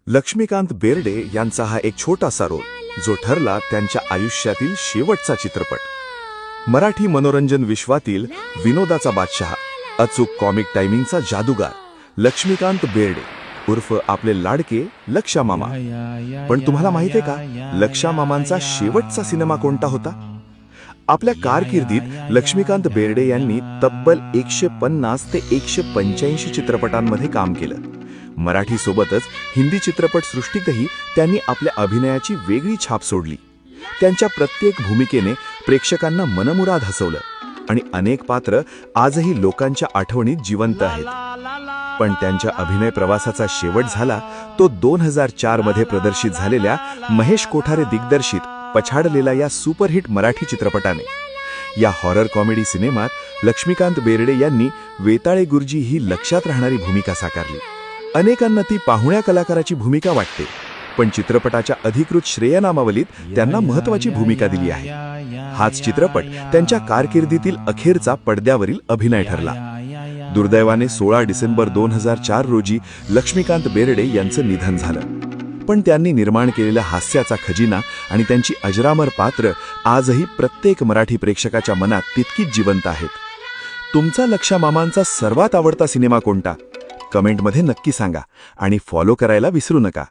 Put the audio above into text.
लक्ष्मीकांत बेर्डे यांचा हा एक छोटासा रोल जो ठरला त्यांच्या आयुष्यातील शेवटचा चित्रपट। मराठी मनोरंजन विश्वातील विनोदाचा बादशाह, अचूक कॉमिक टायमिंगचा जादूगार लक्ष्मीकांत बेर्डे उर्फ आपले लाडके लक्षा मामा। पण तुम्हाला माहिती आहे का, लक्षा मामांचा शेवटचा सिनेमा कोणता होता? आपल्या कारकिर्दीत लक्ष्मीकांत बेर्डे यांनी तब्बल 150 ते 185 चित्रपटांमध्ये काम केलं। मराठी सोबतच हिंदी चित्रपट सृष्टीतही त्यांनी आपल्या अभिनयाची वेगळी छाप सोडली। त्यांच्या प्रत्येक भूमिकेने प्रेक्षकांना मनमुराद हसवलं आणि अनेक पात्र आजही लोकांच्या आठवणीत जिवंत आहेत। पण त्यांच्या अभिनय प्रवासाचा शेवट झाला तो 2004 मध्ये प्रदर्शित झालेल्या महेश कोठारे दिग्दर्शित पछाडलेला या सुपरहिट मराठी चित्रपटाने। या हॉरर कॉमेडी सिनेमात लक्ष्मीकांत बेर्डे यांनी वेताळे गुरुजी ही लक्षात राहणारी भूमिका साकारली। अनेकांना ती पाहुण्या कलाकाराची भूमिका वाटते, पण चित्रपटाच्या अधिकृत श्रेयनामावलीत त्यांना महत्त्वाची भूमिका दिली आहे। हाच चित्रपट त्यांच्या कारकिर्दीतील अखेरचा पडद्यावरील अभिनय ठरला। दुर्दैवाने 16 डिसेंबर 2004 रोजी लक्ष्मीकांत बेर्डे यांचं निधन झालं, पण त्यांनी निर्माण केलेला हास्याचा खजिना आणि त्यांची अजरामर पात्र आजही प्रत्येक मराठी प्रेक्षकाच्या मनात तितकीच जिवंत आहेत। तुमचा लक्षा मामांचा सर्वात आवडता सिनेमा कोणता? कमेंटमध्ये नक्की सांगा आणि फॉलो करायला विसरू नका।